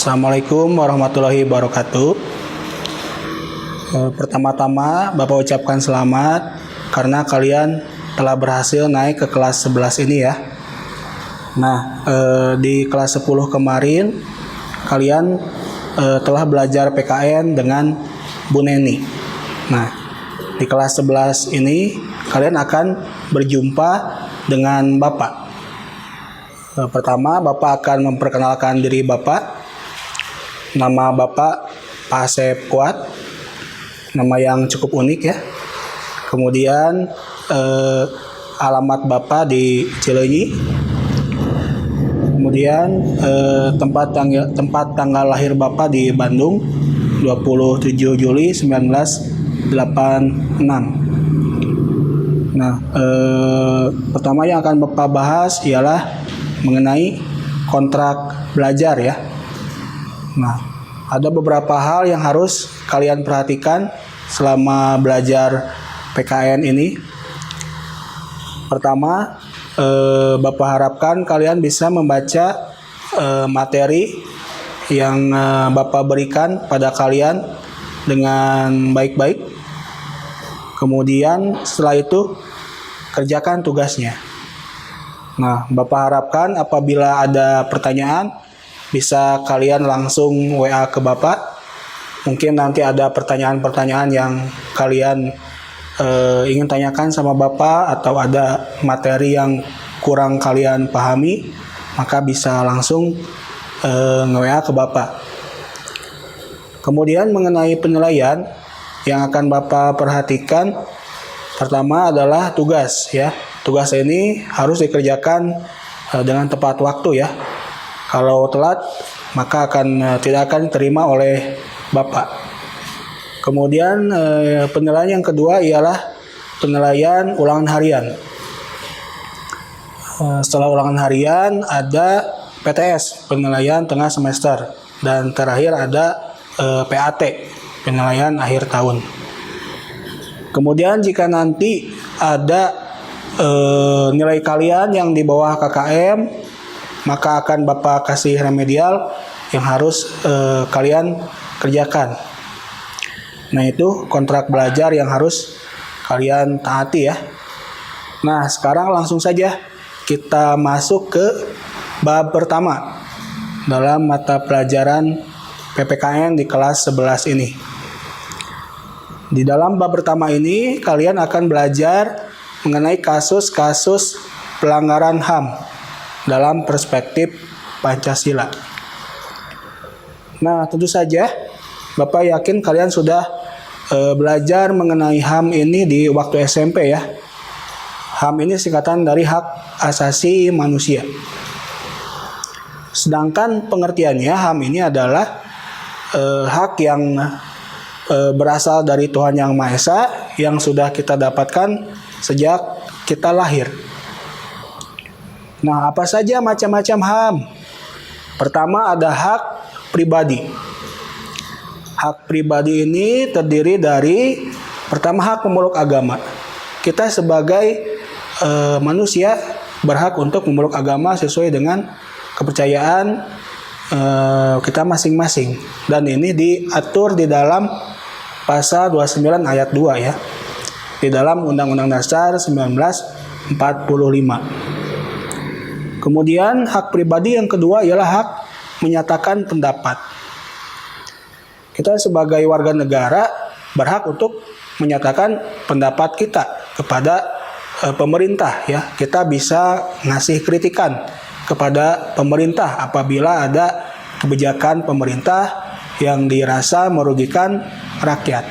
Assalamualaikum warahmatullahi wabarakatuh. Pertama-tama Bapak ucapkan selamat karena kalian telah berhasil naik ke kelas 11 ini ya. Nah, di kelas 10 kemarin kalian telah belajar PKN dengan Bu Neni. Nah, di kelas 11 ini kalian akan berjumpa dengan Bapak. Pertama, Bapak akan memperkenalkan diri Bapak. Nama Bapak Pak Asep Kuat, nama yang cukup unik ya. Kemudian alamat Bapak di Cileunyi. Kemudian tempat tanggal lahir Bapak di Bandung 27 Juli 1986. Nah, pertama yang akan Bapak bahas ialah mengenai kontrak belajar ya. Nah, ada beberapa hal yang harus kalian perhatikan selama belajar PKN ini. Pertama, Bapak harapkan kalian bisa membaca materi yang Bapak berikan pada kalian dengan baik-baik. Kemudian setelah itu kerjakan tugasnya. Nah, Bapak harapkan apabila ada pertanyaan bisa kalian langsung WA ke Bapak. Mungkin nanti ada pertanyaan-pertanyaan yang kalian ingin tanyakan sama Bapak, atau ada materi yang kurang kalian pahami, maka bisa langsung nge-WA ke Bapak. Kemudian mengenai penilaian yang akan Bapak perhatikan, pertama adalah tugas ya. Tugas ini harus dikerjakan dengan tepat waktu ya. Kalau telat, maka tidak akan diterima oleh Bapak. Kemudian penilaian yang kedua ialah penilaian ulangan harian. Setelah ulangan harian ada PTS, penilaian tengah semester, dan terakhir ada PAT, penilaian akhir tahun. Kemudian jika nanti ada nilai kalian yang di bawah KKM, maka akan Bapak kasih remedial yang harus kalian kerjakan. Nah, itu kontrak belajar yang harus kalian taati ya. Nah, sekarang langsung saja kita masuk ke bab pertama dalam mata pelajaran PPKN di kelas 11 ini. Di dalam bab pertama ini kalian akan belajar mengenai kasus-kasus pelanggaran HAM dalam perspektif Pancasila. Nah, tentu saja Bapak yakin kalian sudah belajar mengenai HAM ini di waktu SMP ya. HAM ini singkatan dari Hak Asasi Manusia. Sedangkan pengertiannya, HAM ini adalah hak yang berasal dari Tuhan Yang Maha Esa yang sudah kita dapatkan sejak kita lahir. Nah, apa saja macam-macam HAM? Pertama ada hak pribadi. Hak pribadi ini terdiri dari, pertama, hak memeluk agama. Kita sebagai manusia berhak untuk memeluk agama sesuai dengan kepercayaan kita masing-masing. Dan ini diatur di dalam pasal 29 ayat 2 ya. Di dalam Undang-Undang Dasar 1945. Kemudian hak pribadi yang kedua ialah hak menyatakan pendapat. Kita sebagai warga negara berhak untuk menyatakan pendapat kita kepada pemerintah ya. Kita bisa ngasih kritikan kepada pemerintah apabila ada kebijakan pemerintah yang dirasa merugikan rakyat.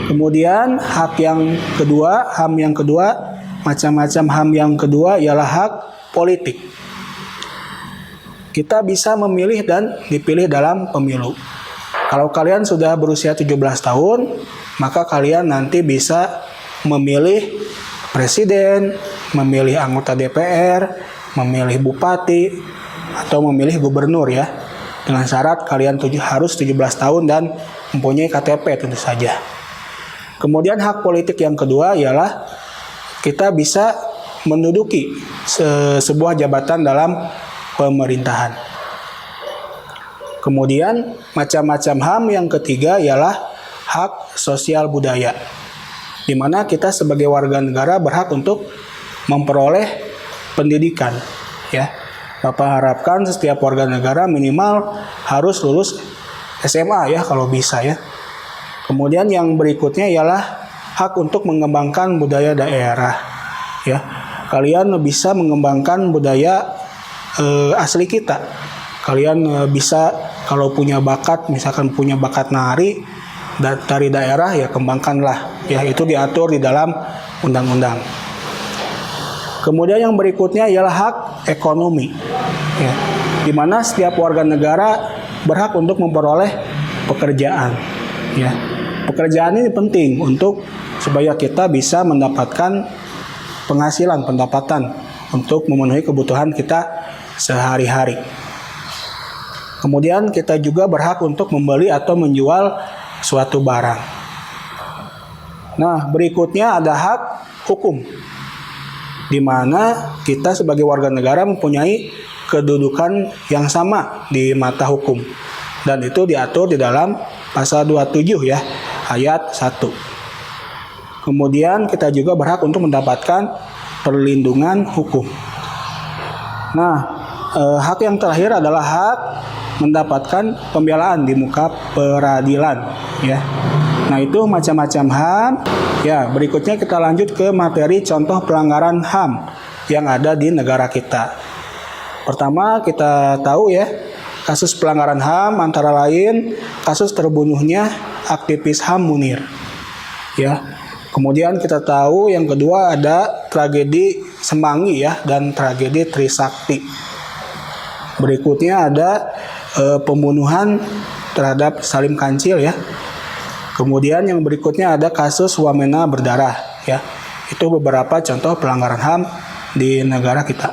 Kemudian hak yang kedua, HAM yang kedua, macam-macam HAM yang kedua ialah hak politik. Kita bisa memilih dan dipilih dalam pemilu. Kalau kalian sudah berusia 17 tahun, maka kalian nanti bisa memilih presiden, memilih anggota DPR, memilih bupati, atau memilih gubernur ya. Dengan syarat kalian harus 17 tahun dan mempunyai KTP tentu saja. Kemudian hak politik yang kedua ialah kita bisa menduduki sebuah jabatan dalam pemerintahan. Kemudian macam-macam HAM yang ketiga ialah hak sosial budaya, di mana kita sebagai warga negara berhak untuk memperoleh pendidikan. Ya, Bapak harapkan setiap warga negara minimal harus lulus SMA ya kalau bisa ya. Kemudian yang berikutnya ialah hak untuk mengembangkan budaya daerah. Ya, kalian bisa mengembangkan budaya asli kita. Kalian bisa kalau punya bakat, misalkan punya bakat nari dari daerah ya kembangkanlah. Ya, itu diatur di dalam undang-undang. Kemudian yang berikutnya ialah hak ekonomi. Ya, di mana setiap warga negara berhak untuk memperoleh pekerjaan. Ya, pekerjaan ini penting untuk supaya kita bisa mendapatkan penghasilan, pendapatan untuk memenuhi kebutuhan kita sehari-hari. Kemudian kita juga berhak untuk membeli atau menjual suatu barang. Nah, berikutnya ada hak hukum, di mana kita sebagai warga negara mempunyai kedudukan yang sama di mata hukum. Dan itu diatur di dalam pasal 27 ya, ayat 1. Kemudian kita juga berhak untuk mendapatkan perlindungan hukum. Nah, hak yang terakhir adalah hak mendapatkan pembelaan di muka peradilan ya. Nah, itu macam-macam HAM. Ya, berikutnya kita lanjut ke materi contoh pelanggaran HAM yang ada di negara kita. Pertama, kita tahu ya, kasus pelanggaran HAM antara lain kasus terbunuhnya aktivis HAM Munir. Ya. Kemudian kita tahu yang kedua ada tragedi Semanggi ya dan tragedi Trisakti. Berikutnya ada pembunuhan terhadap Salim Kancil ya. Kemudian yang berikutnya ada kasus Wamena berdarah ya. Itu beberapa contoh pelanggaran HAM di negara kita.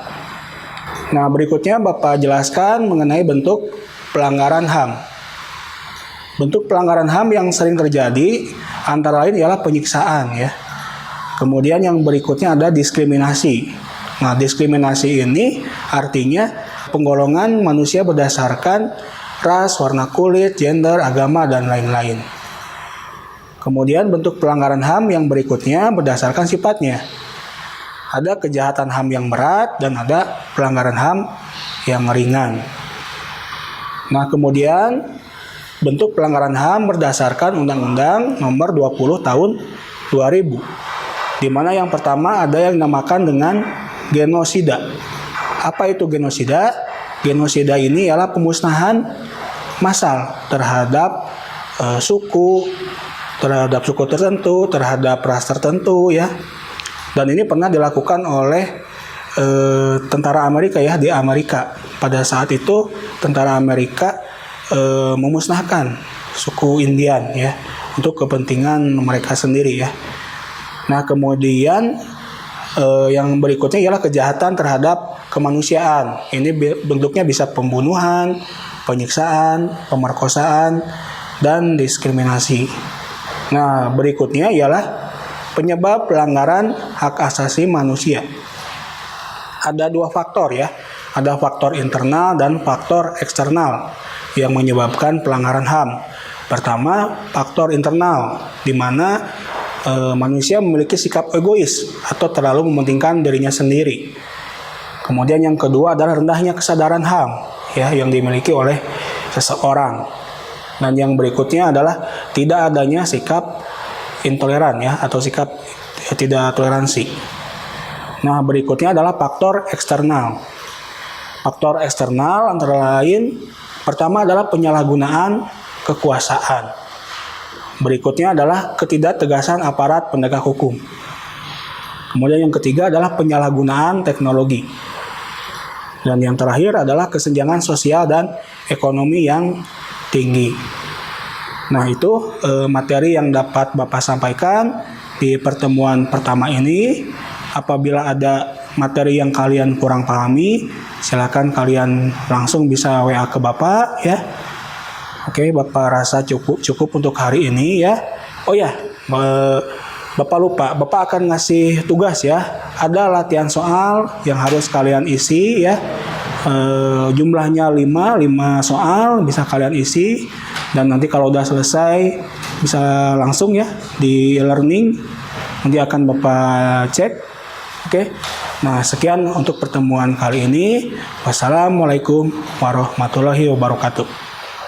Nah, berikutnya Bapak jelaskan mengenai bentuk pelanggaran HAM. Bentuk pelanggaran HAM yang sering terjadi antara lain ialah penyiksaan ya. Kemudian yang berikutnya ada diskriminasi. Nah, diskriminasi ini artinya penggolongan manusia berdasarkan ras, warna kulit, gender, agama, dan lain-lain. Kemudian bentuk pelanggaran HAM yang berikutnya berdasarkan sifatnya. Ada kejahatan HAM yang berat dan ada pelanggaran HAM yang ringan. Nah, kemudian bentuk pelanggaran HAM berdasarkan Undang-Undang Nomor 20 Tahun 2000. Di mana yang pertama ada yang dinamakan dengan genosida. Apa itu genosida? Genosida ini ialah pemusnahan massal terhadap suku tertentu, terhadap ras tertentu ya. Dan ini pernah dilakukan oleh tentara Amerika ya di Amerika. Pada saat itu tentara Amerika memusnahkan suku Indian ya untuk kepentingan mereka sendiri ya. Nah, kemudian yang berikutnya ialah kejahatan terhadap kemanusiaan. Ini bentuknya bisa pembunuhan, penyiksaan, pemerkosaan, dan diskriminasi. Nah, berikutnya ialah penyebab pelanggaran hak asasi manusia. Ada dua faktor ya. Ada faktor internal dan faktor eksternal yang menyebabkan pelanggaran HAM. Pertama, faktor internal, di mana manusia memiliki sikap egois atau terlalu mementingkan dirinya sendiri. Kemudian yang kedua adalah rendahnya kesadaran HAM ya yang dimiliki oleh seseorang. Dan yang berikutnya adalah tidak adanya sikap intoleran ya atau sikap tidak toleransi. Nah, berikutnya adalah faktor eksternal. Faktor eksternal antara lain pertama adalah penyalahgunaan kekuasaan. Berikutnya adalah ketidaktegasan aparat penegak hukum. Kemudian yang ketiga adalah penyalahgunaan teknologi. Dan yang terakhir adalah kesenjangan sosial dan ekonomi yang tinggi. Nah, itu materi yang dapat Bapak sampaikan di pertemuan pertama ini. Apabila ada materi yang kalian kurang pahami, silakan kalian langsung bisa WA ke Bapak ya. Oke, Bapak rasa cukup untuk hari ini ya. Oh ya, Bapak lupa, Bapak akan ngasih tugas ya. Ada latihan soal yang harus kalian isi ya. Jumlahnya 5 soal bisa kalian isi, dan nanti kalau udah selesai bisa langsung ya di learning, nanti akan Bapak cek. Oke. Nah, sekian untuk pertemuan kali ini. Wassalamualaikum warahmatullahi wabarakatuh.